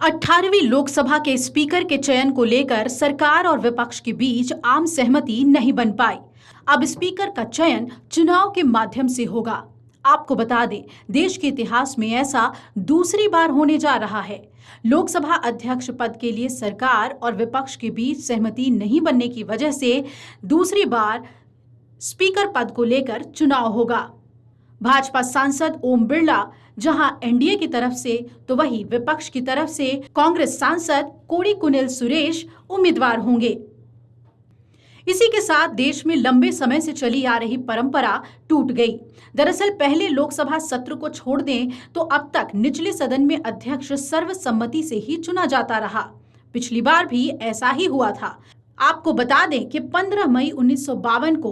18वीं लोकसभा के स्पीकर के चयन को लेकर सरकार और विपक्ष के बीच आम सहमति नहीं बन पाई। अब स्पीकर का चयन चुनाव के माध्यम से होगा। आपको बता दें, देश के इतिहास में ऐसा दूसरी बार होने जा रहा है। लोकसभा अध्यक्ष पद के लिए सरकार और विपक्ष के बीच सहमति नहीं बनने की वजह से दूसरी बार स्पीकर पद को लेकर चुनाव होगा। भाजपा सांसद ओम बिरला जहां एनडीए की तरफ से तो वहीं विपक्ष की तरफ से कांग्रेस सांसद कोड़ीकुनिल सुरेश उम्मीदवार होंगे। इसी के साथ देश में लंबे समय से चली आ रही परंपरा टूट गई। दरअसल पहले लोकसभा सत्र को छोड़ दें तो अब तक निचले सदन में अध्यक्ष सर्वसम्मति से ही चुना जाता रहा। पिछली बार भी ऐसा ही हुआ था। आपको बता दें कि 15 मई 1952 को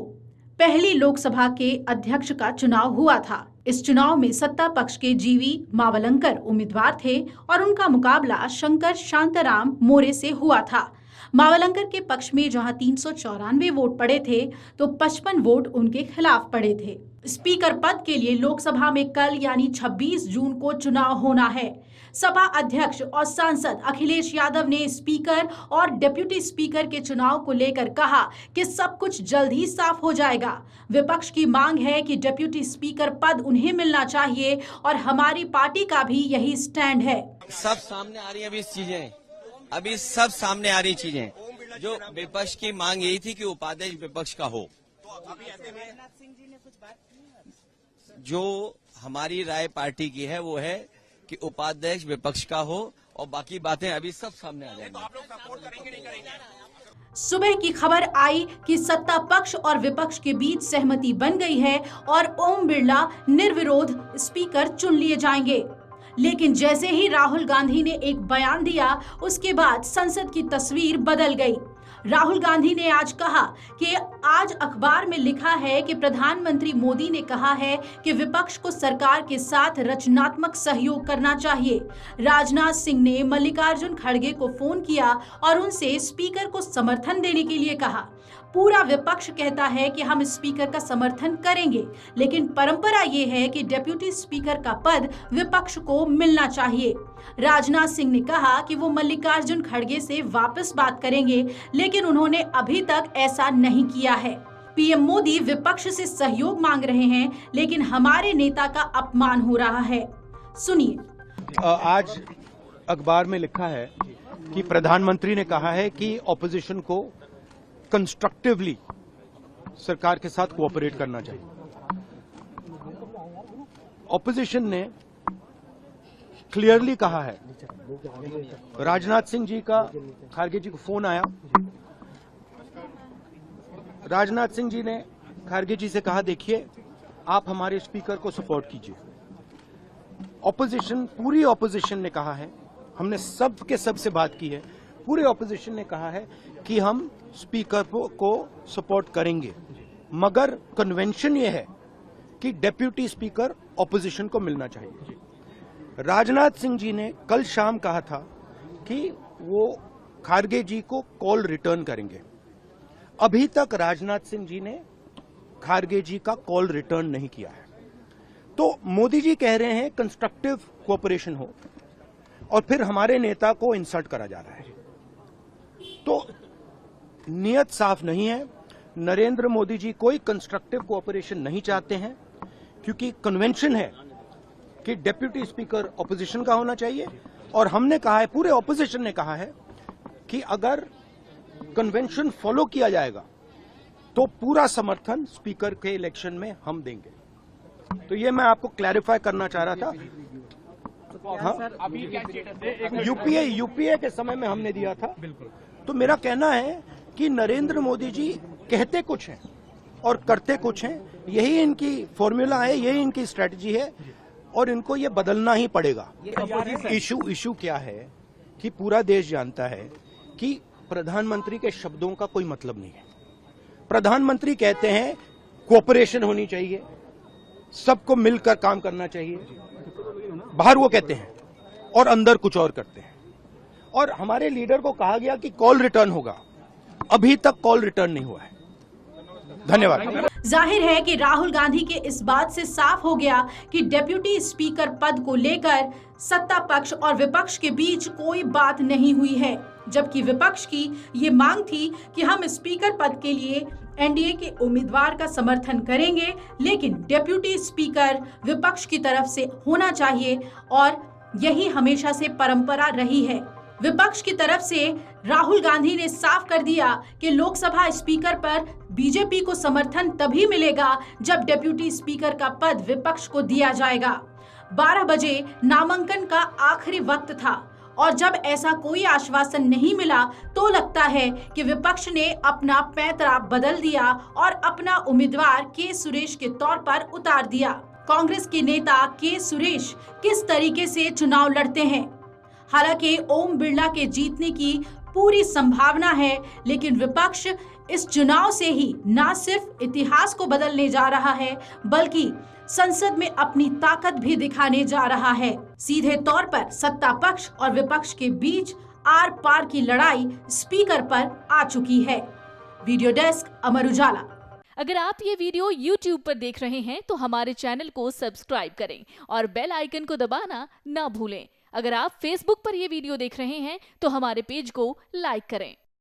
पहली लोकसभा के अध्यक्ष का चुनाव हुआ था। इस चुनाव में सत्ता पक्ष के जीवी मावलंकर उम्मीदवार थे और उनका मुकाबला शंकर शांताराम मोरे से हुआ था। मावलंकर के पक्ष में जहां 394 वोट पड़े थे तो 55 वोट उनके खिलाफ पड़े थे। स्पीकर पद के लिए लोकसभा में कल यानी 26 जून को चुनाव होना है। सभा अध्यक्ष और सांसद अखिलेश यादव ने स्पीकर और डिप्टी स्पीकर के चुनाव को लेकर कहा कि सब कुछ जल्द ही साफ हो जाएगा। विपक्ष की मांग है कि डिप्टी स्पीकर पद उन्हें मिलना चाहिए और हमारी पार्टी का भी यही स्टैंड है। सब सामने आ रही है अभी सब सामने आ रही चीजें। जो विपक्ष की मांग यही थी कि उपाध्यक्ष विपक्ष का हो। जो हमारी राय पार्टी की है वो है कि उपाध्यक्ष विपक्ष का हो और बाकी बातें अभी सब सामने आ जाएंगी। सुबह की खबर आई कि सत्ता पक्ष और विपक्ष के बीच सहमति बन गई है और ओम बिरला निर्विरोध स्पीकर चुन लिए जाएंगे। लेकिन जैसे ही राहुल गांधी ने एक बयान दिया, उसके बाद संसद की तस्वीर बदल गई। राहुल गांधी ने आज कहा कि आज अखबार में लिखा है कि प्रधानमंत्री मोदी ने कहा है कि विपक्ष को सरकार के साथ रचनात्मक सहयोग करना चाहिए। राजनाथ सिंह ने मल्लिकार्जुन खड़गे को फोन किया और उनसे स्पीकर को समर्थन देने के लिए कहा। पूरा विपक्ष कहता है कि हम स्पीकर का समर्थन करेंगे, लेकिन परंपरा ये है कि डिप्टी स्पीकर का पद विपक्ष को मिलना चाहिए। राजनाथ सिंह ने कहा कि वो मल्लिकार्जुन खड़गे से वापस बात करेंगे, लेकिन उन्होंने अभी तक ऐसा नहीं किया है। पीएम मोदी विपक्ष से सहयोग मांग रहे हैं, लेकिन हमारे नेता का अपमान हो रहा है। सुनिए। आज अखबार में लिखा है कि प्रधानमंत्री ने कहा है कि ऑपोजिशन को कंस्ट्रक्टिवली सरकार के साथ कोऑपरेट करना चाहिए। ऑपोजिशन ने क्लियरली कहा है। राजनाथ सिंह जी का खड़गे जी को फोन आया। राजनाथ सिंह जी ने खड़गे जी से कहा, देखिए आप हमारे स्पीकर को सपोर्ट कीजिए। ऑपोजिशन, पूरी ऑपोजिशन ने कहा है, हमने सब के सब से बात की है, पूरे ऑपोजिशन ने कहा है कि हम स्पीकर को सपोर्ट करेंगे, मगर कन्वेंशन ये है कि डिप्टी स्पीकर ऑपोजिशन को मिलना चाहिए। राजनाथ सिंह जी ने कल शाम कहा था कि वो खड़गे जी को कॉल रिटर्न करेंगे। अभी तक राजनाथ सिंह जी ने खड़गे जी का कॉल रिटर्न नहीं किया है। तो मोदी जी कह रहे हैं कंस्ट्रक्टिव कोऑपरेशन हो और फिर हमारे नेता को इंसल्ट करा जा रहा है। तो नियत साफ नहीं है। नरेंद्र मोदी जी कोई कंस्ट्रक्टिव कोऑपरेशन नहीं चाहते हैं, क्योंकि कन्वेंशन है कि डिप्टी स्पीकर ऑपोजिशन का होना चाहिए। और हमने कहा है, पूरे ऑपोजिशन ने कहा है कि अगर कन्वेंशन फॉलो किया जाएगा तो पूरा समर्थन स्पीकर के इलेक्शन में हम देंगे। तो ये मैं आपको क्लैरिफाई करना चाह रहा था। हाँ, यूपीए के समय में हमने दिया था। तो मेरा कहना है कि नरेंद्र मोदी जी कहते कुछ हैं और करते कुछ हैं। यही इनकी फॉर्मूला है, यही इनकी स्ट्रेटजी है और इनको ये बदलना ही पड़ेगा। इशू क्या है कि पूरा देश जानता है कि प्रधानमंत्री के शब्दों का कोई मतलब नहीं है। प्रधानमंत्री कहते हैं कोऑपरेशन होनी चाहिए, सबको मिलकर काम करना चाहिए। बाहर वो कहते हैं और अंदर कुछ और करते हैं। और हमारे लीडर को कहा गया कि कॉल रिटर्न होगा, अभी तक कॉल रिटर्न नहीं हुआ है। धन्यवाद। जाहिर है कि राहुल गांधी के इस बात से साफ हो गया कि डेप्यूटी स्पीकर पद को लेकर सत्ता पक्ष और विपक्ष के बीच कोई बात नहीं हुई है, जबकि विपक्ष की ये मांग थी कि हम स्पीकर पद के लिए एनडीए के उम्मीदवार का समर्थन करेंगे, लेकिन डेप्यूटी स्पीकर विपक्ष की तरफ से होना चाहिए और यही हमेशा से परंपरा रही है। विपक्ष की तरफ से राहुल गांधी ने साफ कर दिया कि लोकसभा स्पीकर पर बीजेपी को समर्थन तभी मिलेगा जब डेप्यूटी स्पीकर का पद विपक्ष को दिया जाएगा। 12 बजे नामांकन का आखिरी वक्त था और जब ऐसा कोई आश्वासन नहीं मिला तो लगता है कि विपक्ष ने अपना पैंतरा बदल दिया और अपना उम्मीदवार के सुरेश के तौर पर उतार दिया। कांग्रेस के नेता के सुरेश किस तरीके से चुनाव लड़ते हैं? हालांकि ओम बिरला के जीतने की पूरी संभावना है, लेकिन विपक्ष इस चुनाव से ही न सिर्फ इतिहास को बदलने जा रहा है बल्कि संसद में अपनी ताकत भी दिखाने जा रहा है। सीधे तौर पर सत्ता पक्ष और विपक्ष के बीच आर पार की लड़ाई स्पीकर पर आ चुकी है। Video desk Amar Ujala. अगर आप ये वीडियो YouTube पर देख रहे हैं तो हमारे चैनल को सब्सक्राइब करें और बेल आइकन को दबाना ना भूलें। अगर आप Facebook पर ये वीडियो देख रहे हैं तो हमारे पेज को लाइक करें।